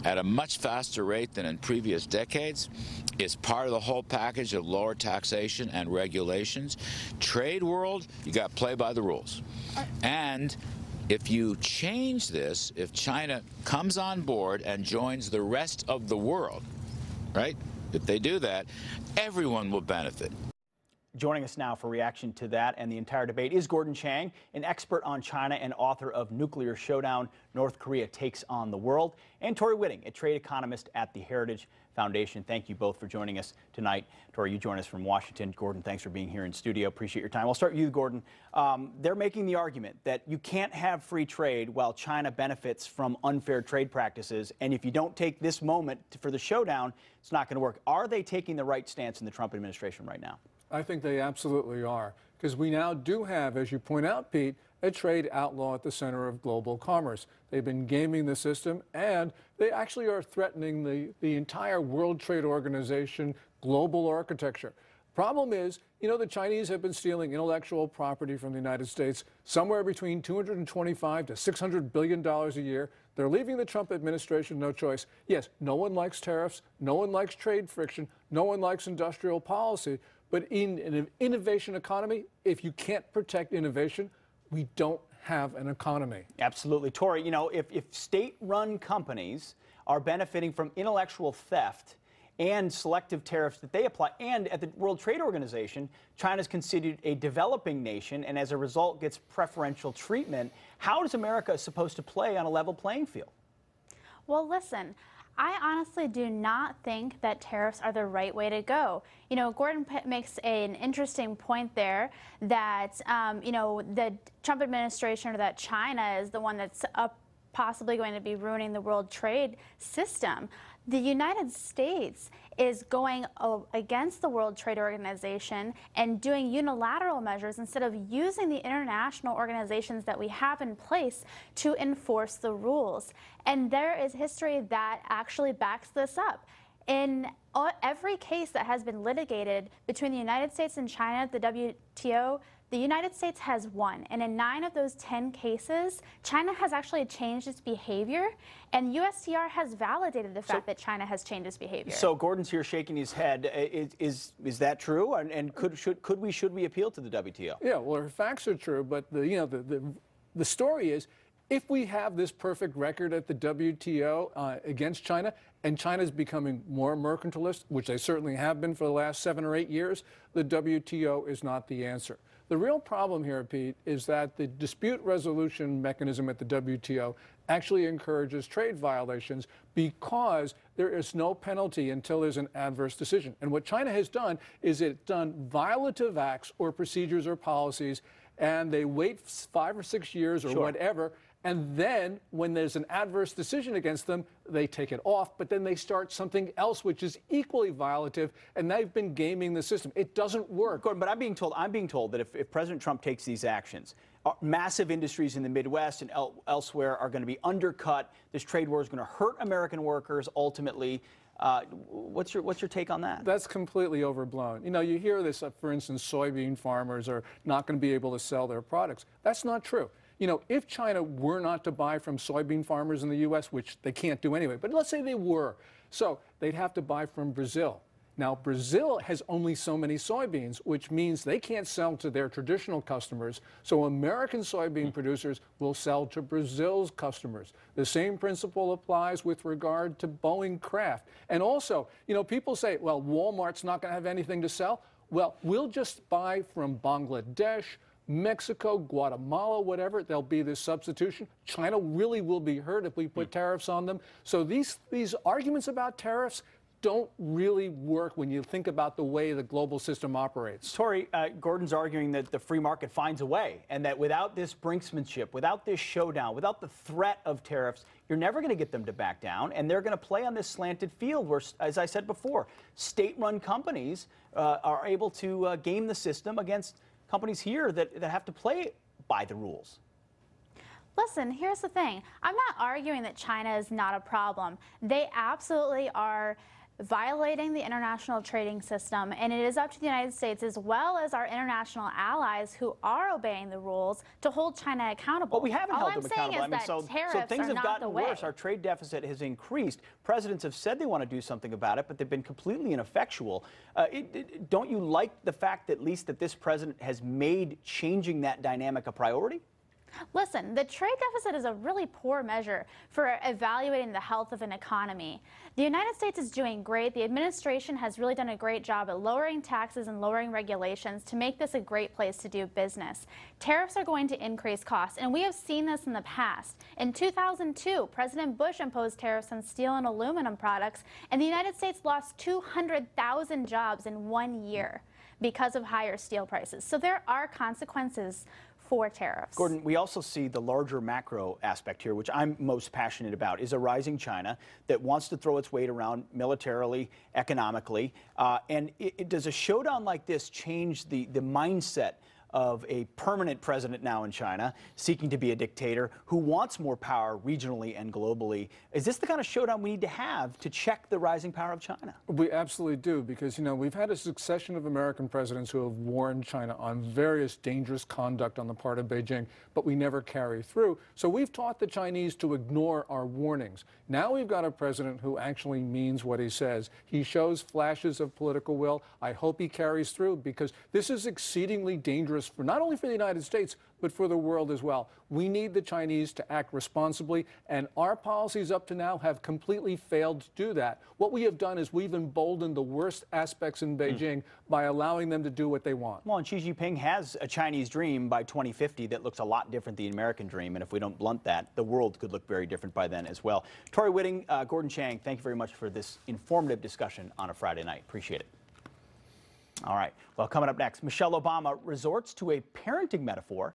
at a much faster rate than in previous decades. It's part of the whole package of lower taxation and regulations. Trade world, you got to play by the rules. And if you change this, if China comes on board and joins the rest of the world, right? If they do that, everyone will benefit. Joining us now for reaction to that and the entire debate is Gordon Chang, an expert on China and author of Nuclear Showdown, North Korea Takes on the World, and Tori Whiting, a trade economist at the Heritage Foundation. Thank you both for joining us tonight. Tori, you join us from Washington. Gordon, thanks for being here in studio. Appreciate your time. I'll start with you, Gordon. They're making the argument that you can't have free trade while China benefits from unfair trade practices, and if you don't take this moment for the showdown, it's not going to work. Are they taking the right stance in the Trump administration right now? I think they absolutely are, because we now do have, as you point out, Pete, a trade outlaw at the center of global commerce. They've been gaming the system, and they actually are threatening the entire World Trade Organization global architecture. Problem is, the Chinese have been stealing intellectual property from the United States somewhere between $225 to $600 billion a year. They're leaving the Trump administration no choice. Yes, no one likes tariffs, no one likes trade friction, no one likes industrial policy. But in an innovation economy, if you can't protect innovation, we don't have an economy. Absolutely. Tori, if state-run companies are benefiting from intellectual theft and selective tariffs that they apply, and at the World Trade Organization, China's considered a developing nation and as a result gets preferential treatment, how is America supposed to play on a level playing field? Well, listen. I honestly do not think that tariffs are the right way to go. Gordon makes an interesting point there that, the Trump administration or that China is the one that's possibly going to be ruining the world trade system. The United States is going against the World Trade Organization and doing unilateral measures instead of using the international organizations that we have in place to enforce the rules. And there is history that actually backs this up. In every case that has been litigated between the United States and China at the WTO, the United States has won, and in 9 of those 10 cases, China has actually changed its behavior, and USTR has validated the fact that China has changed its behavior. So Gordon's here shaking his head. Is that true? And should we appeal to the WTO? Yeah, well, her facts are true, but the story is, if we have this perfect record at the WTO against China, and China's becoming more mercantilist, which they certainly have been for the last 7 or 8 years, the WTO is not the answer. The real problem here, Pete, is that the dispute resolution mechanism at the WTO actually encourages trade violations because there is no penalty until there's an adverse decision. And what China has done is it's done violative acts or procedures or policies, and they wait 5 or 6 years or whatever, and then when there's an adverse decision against them, they take it off, but then they start something else which is equally violative, and they've been gaming the system. It doesn't work. Gordon, but I'm being told that if President Trump takes these actions, massive industries in the Midwest and elsewhere are going to be undercut. This trade war is going to hurt American workers ultimately. What's your take on that? That's completely overblown. You hear this, for instance, soybean farmers are not going to be able to sell their products. That's not true. If China were not to buy from soybean farmers in the U.S., which they can't do anyway, but let's say they were, so they'd have to buy from Brazil. Now, Brazil has only so many soybeans, which means they can't sell to their traditional customers, so American soybean producers will sell to Brazil's customers. The same principle applies with regard to Boeing Craft. And also, people say, well, Walmart's not going to have anything to sell. Well, we'll just buy from Bangladesh, Mexico, Guatemala, whatever. There'll be this substitution. China really will be hurt if we put tariffs on them. So these arguments about tariffs don't really work when you think about the way the global system operates. Tori, Gordon's arguing that the free market finds a way, and that without this brinksmanship, without this showdown, without the threat of tariffs, you're never going to get them to back down, and they're going to play on this slanted field where, as I said before, state-run companies are able to game the system against companies here that have to play by the rules. Listen, here's the thing. I'm not arguing that China is not a problem. They absolutely are violating the international trading system, and it is up to the United States as well as our international allies who are obeying the rules to hold China accountable. But we haven't held them accountable. I mean, so things have gotten worse. Our trade deficit has increased. Presidents have said they want to do something about it, but they've been completely ineffectual. Don't you like the fact that at least that this president has made changing that dynamic a priority? Listen, the trade deficit is a really poor measure for evaluating the health of an economy. The United States is doing great. The administration has really done a great job at lowering taxes and lowering regulations to make this a great place to do business. Tariffs are going to increase costs, and we have seen this in the past. In 2002, President Bush imposed tariffs on steel and aluminum products, and the United States lost 200,000 jobs in 1 year because of higher steel prices. So there are consequences for tariffs. Gordon, we also see the larger macro aspect here, which I'm most passionate about, is a rising China that wants to throw its weight around militarily, economically. Does a showdown like this change the mindset of a permanent president now in China, seeking to be a dictator, who wants more power regionally and globally? Is this the kind of showdown we need to have to check the rising power of China? We absolutely do, because, we've had a succession of American presidents who have warned China on various dangerous conduct on the part of Beijing, but we never carry through. So we've taught the Chinese to ignore our warnings. Now we've got a president who actually means what he says. He shows flashes of political will. I hope he carries through, because this is exceedingly dangerous for not only for the United States, but for the world as well. We need the Chinese to act responsibly, and our policies up to now have completely failed to do that. What we have done is we've emboldened the worst aspects in Beijing by allowing them to do what they want. Well, and Xi Jinping has a Chinese dream by 2050 that looks a lot different than the American dream, and if we don't blunt that, the world could look very different by then as well. Tori Whiting, Gordon Chang, thank you very much for this informative discussion on a Friday night. Appreciate it. All right. Well, coming up next, Michelle Obama resorts to a parenting metaphor